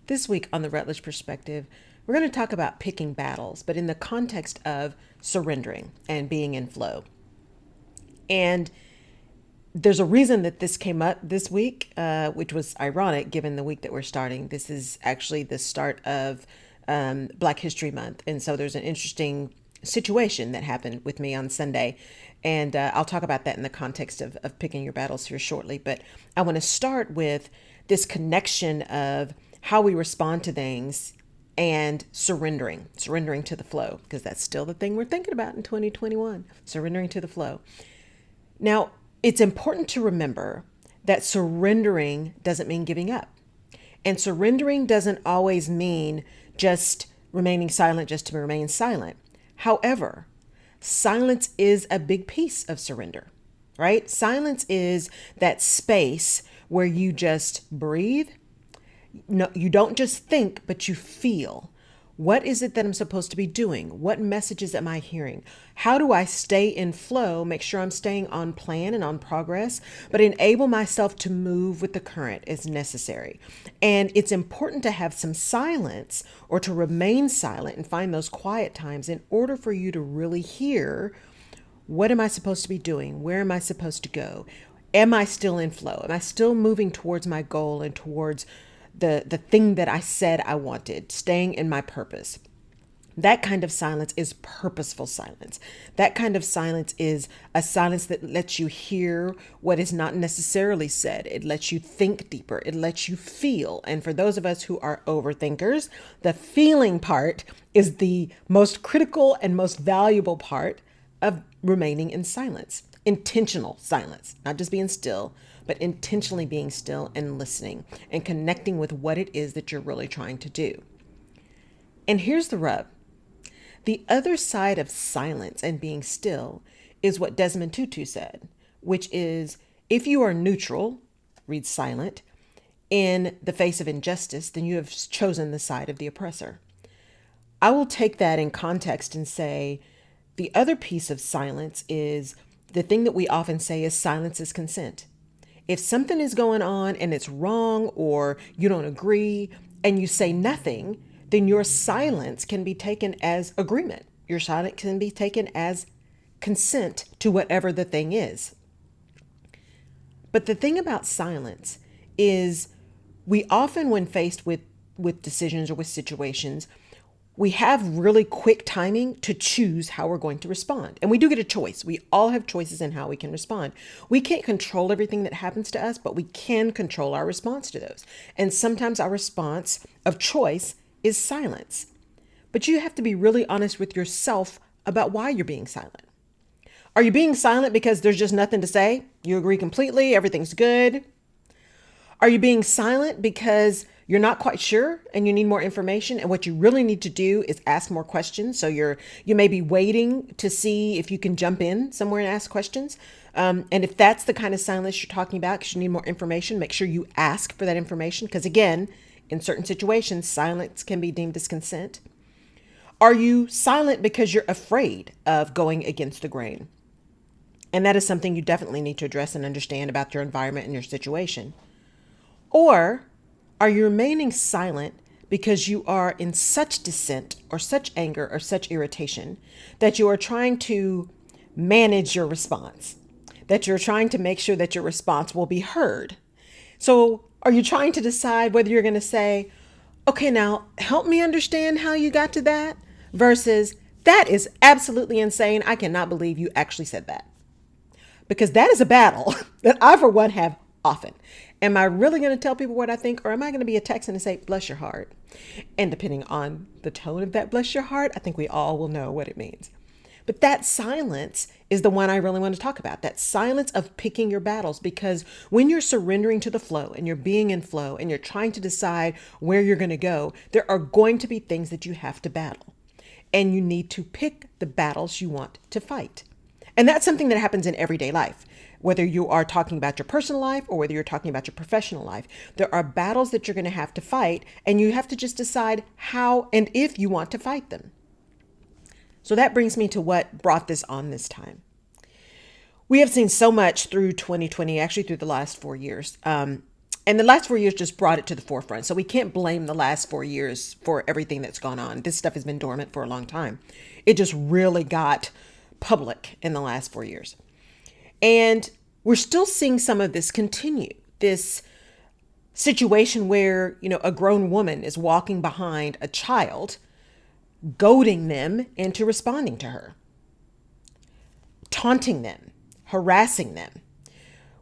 This week on the Rutledge Perspective, we're going to talk about picking battles, but in the context of surrendering and being in flow. And there's a reason that this came up this week, which was ironic given the week that we're starting. This is actually the start of Black History Month. And so there's an interesting situation that happened with me on Sunday. And I'll talk about that in the context of picking your battles here shortly. But I want to start with this connection of how we respond to things and surrendering to the flow, because that's still the thing we're thinking about in 2021, surrendering to the flow. Now, it's important to remember that surrendering doesn't mean giving up. And surrendering doesn't always mean just remaining silent just to remain silent. However, silence is a big piece of surrender, right? Silence is that space where you just breathe. No, you don't just think, but you feel. What is it that I'm supposed to be doing? What messages am I hearing? How do I stay in flow, make sure I'm staying on plan and on progress, but enable myself to move with the current as necessary? And it's important to have some silence or to remain silent and find those quiet times in order for you to really hear, what am I supposed to be doing? Where am I supposed to go? Am I still in flow? Am I still moving towards my goal and towards the thing that I said I wanted, staying in my purpose? That kind of silence is purposeful silence. That kind of silence is a silence that lets you hear what is not necessarily said. It lets you think deeper. It lets you feel. And for those of us who are overthinkers, the feeling part is the most critical and most valuable part of remaining in silence. Intentional silence, not just being still, but intentionally being still and listening and connecting with what it is that you're really trying to do. And here's the rub. The other side of silence and being still is what Desmond Tutu said, which is, if you are neutral, read silent, in the face of injustice, then you have chosen the side of the oppressor. I will take that in context and say, the other piece of silence is the thing that we often say is silence is consent. If something is going on and it's wrong or you don't agree and you say nothing, then your silence can be taken as agreement. Your silence can be taken as consent to whatever the thing is. But the thing about silence is we often, when faced with decisions or with situations, we have really quick timing to choose how we're going to respond. And we do get a choice. We all have choices in how we can respond. We can't control everything that happens to us, but we can control our response to those. And sometimes our response of choice is silence. But you have to be really honest with yourself about why you're being silent. Are you being silent because there's just nothing to say? You agree completely, everything's good? Are you being silent because you're not quite sure and you need more information, and what you really need to do is ask more questions? So you may be waiting to see if you can jump in somewhere and ask questions. And if that's the kind of silence you're talking about because you need more information, make sure you ask for that information, because again, in certain situations, silence can be deemed as consent. Are you silent because you're afraid of going against the grain? And that is something you definitely need to address and understand about your environment and your situation. Or are you remaining silent because you are in such dissent or such anger or such irritation that you are trying to manage your response, that you're trying to make sure that your response will be heard? So are you trying to decide whether you're going to say, okay, now help me understand how you got to that, versus that is absolutely insane. I cannot believe you actually said that. Because that is a battle that I, for one, have often. Am I really going to tell people what I think, or am I going to be a Texan and say, bless your heart? And depending on the tone of that bless your heart, I think we all will know what it means. But that silence is the one I really want to talk about. That silence of picking your battles, because when you're surrendering to the flow and you're being in flow and you're trying to decide where you're going to go, there are going to be things that you have to battle. And you need to pick the battles you want to fight. And that's something that happens in everyday life. Whether you are talking about your personal life or whether you're talking about your professional life, there are battles that you're going to have to fight, and you have to just decide how and if you want to fight them. So that brings me to what brought this on this time. We have seen so much through 2020, actually through the last 4 years. And the last 4 years just brought it to the forefront. So we can't blame the last 4 years for everything that's gone on. This stuff has been dormant for a long time. It just really got public in the last 4 years. And we're still seeing some of this continue. This situation where, a grown woman is walking behind a child, goading them into responding to her, taunting them, harassing them.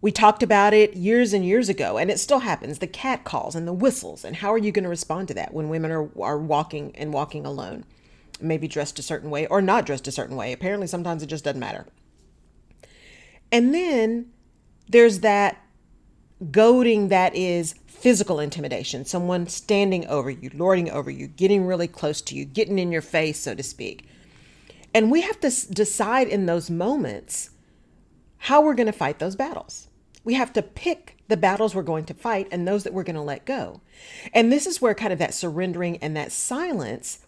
We talked about it years and years ago, and it still happens. The cat calls and the whistles. And how are you going to respond to that when women are walking alone? Maybe dressed a certain way or not dressed a certain way. Apparently, sometimes it just doesn't matter. And then there's that goading that is physical intimidation. Someone standing over you, lording over you, getting really close to you, getting in your face, so to speak. And we have to decide in those moments how we're going to fight those battles. We have to pick the battles we're going to fight and those that we're going to let go. And this is where kind of that surrendering and that silence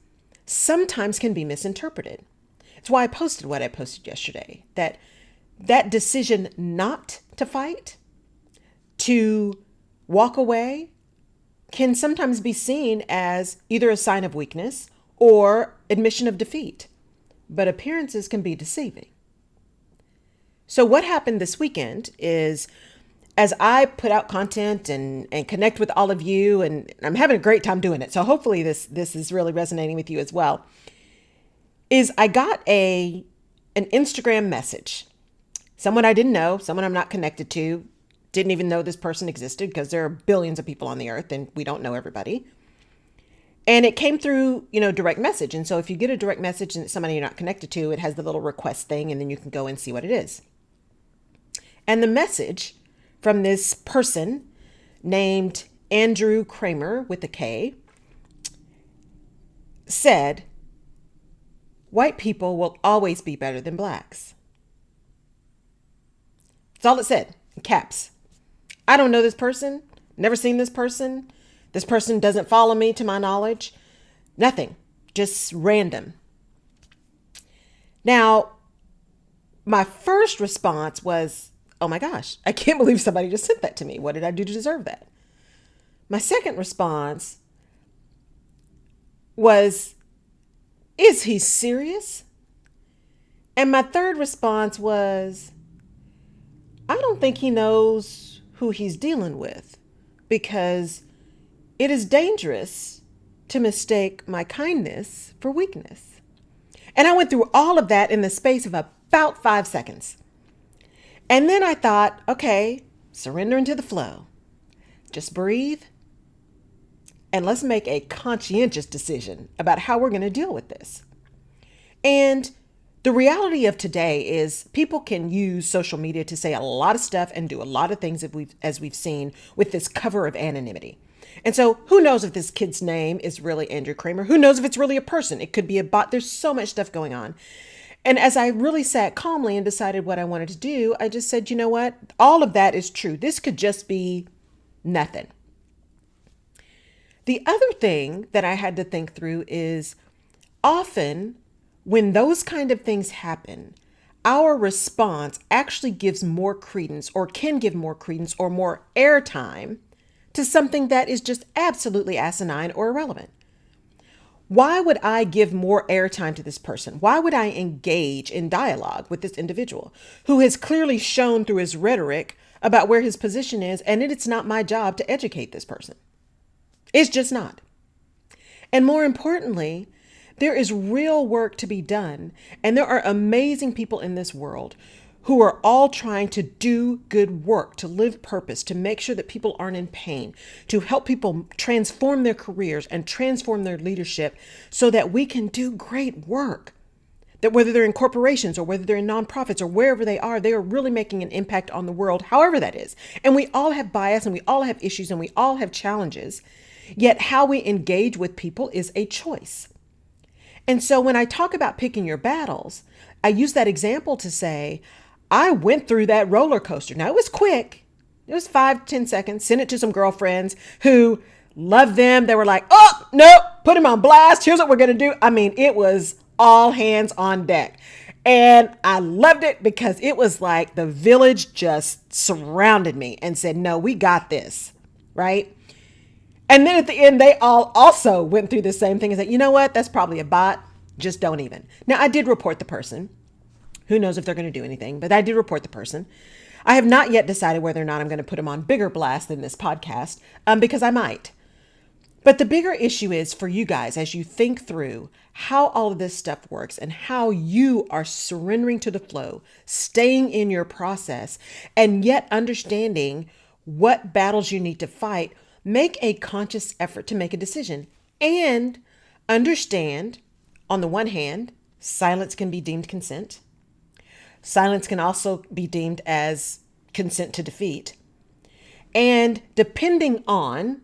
sometimes can be misinterpreted. It's why I posted what I posted yesterday, that decision not to fight, to walk away, can sometimes be seen as either a sign of weakness or admission of defeat. But appearances can be deceiving. So what happened this weekend is, as I put out content and connect with all of you, and I'm having a great time doing it, so hopefully this is really resonating with you as well, is I got an Instagram message. Someone I didn't know, someone I'm not connected to, didn't even know this person existed, because there are billions of people on the earth and we don't know everybody. And it came through, direct message. And so if you get a direct message and it's somebody you're not connected to, it has the little request thing, and then you can go and see what it is. And the message from this person named Andrew Kramer with a K said, "White people will always be better than blacks." That's all it said, in caps. I don't know this person, never seen this person. This person doesn't follow me to my knowledge. Nothing, just random. Now, my first response was, oh my gosh, I can't believe somebody just sent that to me. What did I do to deserve that? My second response was, is he serious? And my third response was, I don't think he knows who he's dealing with, because it is dangerous to mistake my kindness for weakness. And I went through all of that in the space of about 5 seconds. And then I thought, okay, surrender into the flow. Just breathe. And let's make a conscientious decision about how we're going to deal with this. And the reality of today is people can use social media to say a lot of stuff and do a lot of things as we've seen with this cover of anonymity. And so who knows if this kid's name is really Andrew Kramer? Who knows if it's really a person? It could be a bot. There's so much stuff going on. And as I really sat calmly and decided what I wanted to do, I just said, you know what? All of that is true. This could just be nothing. The other thing that I had to think through is, often when those kind of things happen, our response actually gives more credence, or can give more credence or more airtime to something that is just absolutely asinine or irrelevant. Why would I give more airtime to this person? Why would I engage in dialogue with this individual who has clearly shown through his rhetoric about where his position is, and it's not my job to educate this person? It's just not. And more importantly, there is real work to be done, and there are amazing people in this world who are all trying to do good work, to live purpose, to make sure that people aren't in pain, to help people transform their careers and transform their leadership so that we can do great work. That whether they're in corporations or whether they're in nonprofits or wherever they are really making an impact on the world, however that is. And we all have bias and we all have issues and we all have challenges. Yet how we engage with people is a choice. And so when I talk about picking your battles, I use that example to say, I went through that roller coaster. Now, it was quick. It was 5-10 seconds. Sent it to some girlfriends who loved them. They were like, oh, no, put him on blast. Here's what we're going to do. I mean, it was all hands on deck. And I loved it because it was like the village just surrounded me and said, no, we got this. right? And then at the end, they all also went through the same thing and said, you know what? That's probably a bot. Just don't even. Now, I did report the person. Who knows if they're going to do anything, but I did report the person. I have not yet decided whether or not I'm going to put them on bigger blast than this podcast, because I might. But the bigger issue is for you guys as you think through how all of this stuff works and how you are surrendering to the flow, staying in your process, and yet understanding what battles you need to fight. Make a conscious effort to make a decision and understand, on the one hand, silence can be deemed consent. Silence can also be deemed as consent to defeat. And depending on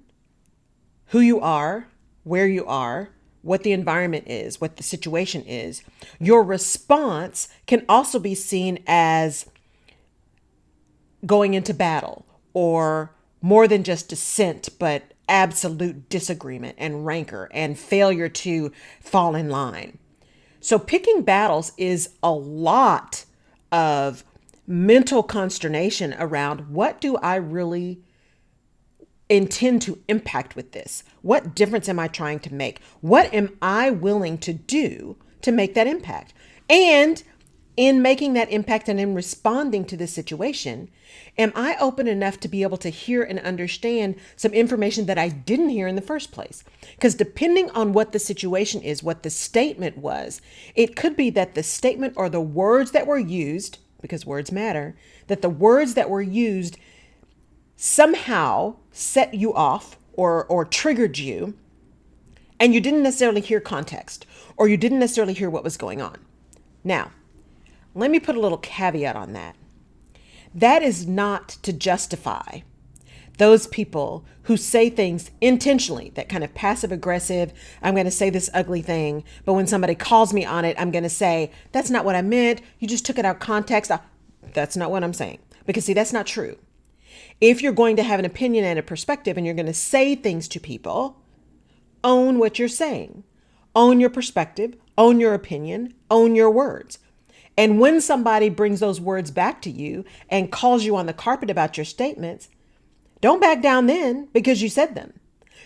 who you are, where you are, what the environment is, what the situation is, your response can also be seen as going into battle, or more than just dissent, but absolute disagreement and rancor and failure to fall in line. So picking battles is a lot of mental consternation around, what do I really intend to impact with this? What difference am I trying to make? What am I willing to do to make that impact? And in making that impact and in responding to this situation, am I open enough to be able to hear and understand some information that I didn't hear in the first place? Because depending on what the situation is, what the statement was, it could be that the statement or the words that were used, because words matter, that the words that were used somehow set you off or triggered you, and you didn't necessarily hear context, or you didn't necessarily hear what was going on. Now, let me put a little caveat on that. That is not to justify those people who say things intentionally, that kind of passive aggressive, I'm going to say this ugly thing, but when somebody calls me on it, I'm going to say, that's not what I meant. You just took it out of context. That's not what I'm saying. Because see, that's not true. If you're going to have an opinion and a perspective and you're going to say things to people, own what you're saying. Own your perspective, own your opinion, own your words. And when somebody brings those words back to you and calls you on the carpet about your statements, don't back down then because you said them.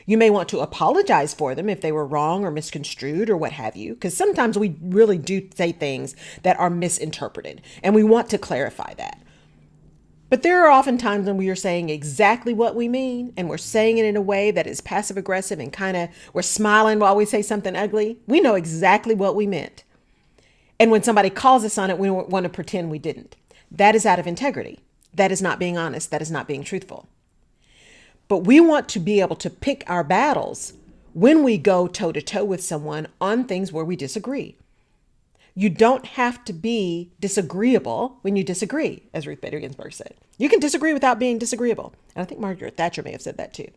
You may want to apologize for them if they were wrong or misconstrued or what have you, because sometimes we really do say things that are misinterpreted and we want to clarify that. But there are often times when we are saying exactly what we mean and we're saying it in a way that is passive aggressive and kind of we're smiling while we say something ugly. We know exactly what we meant. And when somebody calls us on it, we want to pretend we didn't. That is out of integrity. That is not being honest. That is not being truthful. But we want to be able to pick our battles when we go toe to toe with someone on things where we disagree. You don't have to be disagreeable when you disagree, as Ruth Bader Ginsburg said. You can disagree without being disagreeable. And I think Margaret Thatcher may have said that too.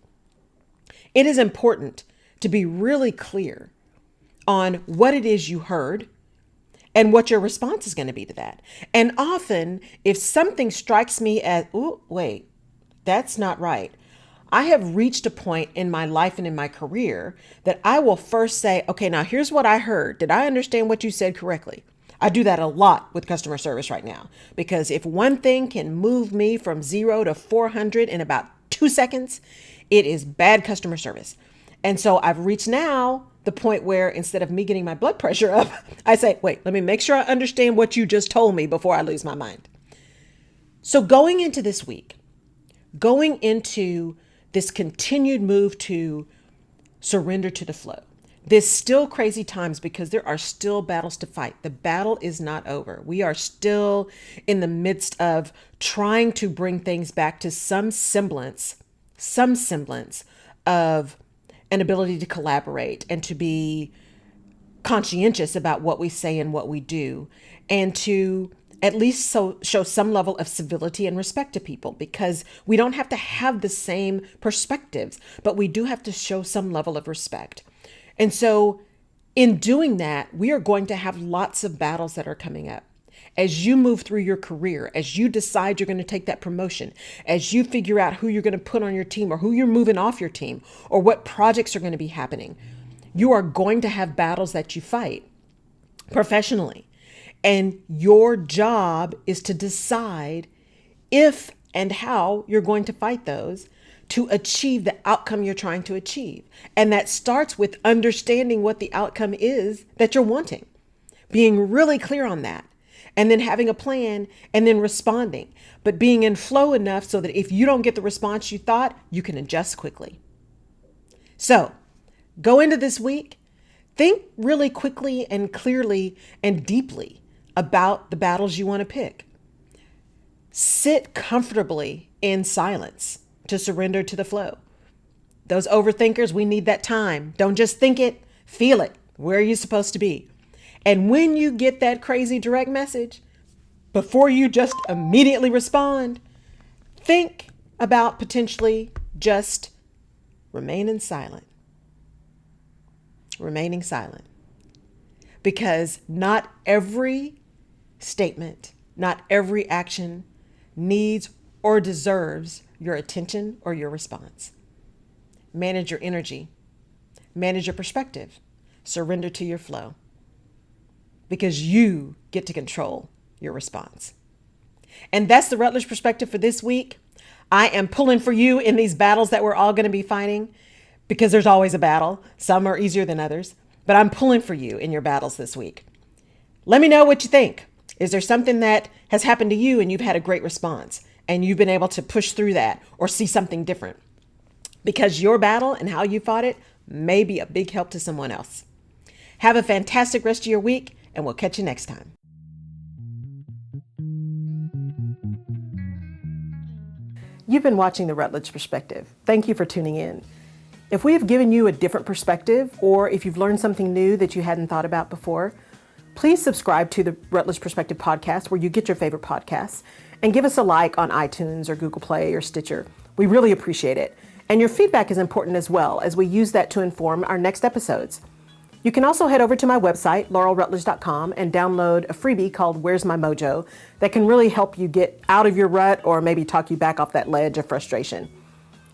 It is important to be really clear on what it is you heard and what your response is going to be to that. And often, if something strikes me as, oh, wait, that's not right, I have reached a point in my life and in my career that I will first say, okay, now here's what I heard. Did I understand what you said correctly? I do that a lot with customer service right now, because if one thing can move me from 0 to 400 in about 2 seconds, it is bad customer service. And so I've reached now the point where instead of me getting my blood pressure up, I say, wait, let me make sure I understand what you just told me before I lose my mind. So going into this week, going into this continued move to surrender to the flow, there's still crazy times because there are still battles to fight. The battle is not over. We are still in the midst of trying to bring things back to some semblance of an ability to collaborate and to be conscientious about what we say and what we do, and to at least show some level of civility and respect to people, because we don't have to have the same perspectives, but we do have to show some level of respect. And so in doing that, we are going to have lots of battles that are coming up. As you move through your career, as you decide you're going to take that promotion, as you figure out who you're going to put on your team or who you're moving off your team or what projects are going to be happening, you are going to have battles that you fight professionally. And your job is to decide if and how you're going to fight those to achieve the outcome you're trying to achieve. And that starts with understanding what the outcome is that you're wanting, being really clear on that, and then having a plan and then responding, but being in flow enough so that if you don't get the response you thought, you can adjust quickly. So go into this week, think really quickly and clearly and deeply about the battles you want to pick. Sit comfortably in silence to surrender to the flow. Those overthinkers, we need that time. Don't just think it, feel it. Where are you supposed to be? And when you get that crazy direct message, before you just immediately respond, think about potentially just remaining silent. Remaining silent. Because not every statement, not every action needs or deserves your attention or your response. Manage your energy. Manage your perspective. Surrender to your flow. Because you get to control your response. And that's the Rutledge Perspective for this week. I am pulling for you in these battles that we're all going to be fighting, because there's always a battle. Some are easier than others, but I'm pulling for you in your battles this week. Let me know what you think. Is there something that has happened to you and you've had a great response and you've been able to push through that or see something different? Because your battle and how you fought it may be a big help to someone else. Have a fantastic rest of your week, and we'll catch you next time. You've been watching The Rutledge Perspective. Thank you for tuning in. If we have given you a different perspective, or if you've learned something new that you hadn't thought about before, please subscribe to the Rutledge Perspective podcast where you get your favorite podcasts, and give us a like on iTunes or Google Play or Stitcher. We really appreciate it. And your feedback is important as well, as we use that to inform our next episodes. You can also head over to my website, laurelrutledge.com, and download a freebie called Where's My Mojo that can really help you get out of your rut or maybe talk you back off that ledge of frustration.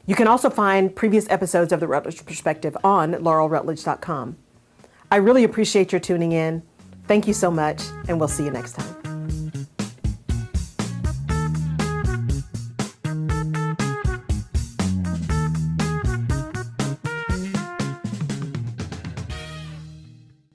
You can also find previous episodes of The Rutledge Perspective on laurelrutledge.com. I really appreciate your tuning in. Thank you so much, and we'll see you next time.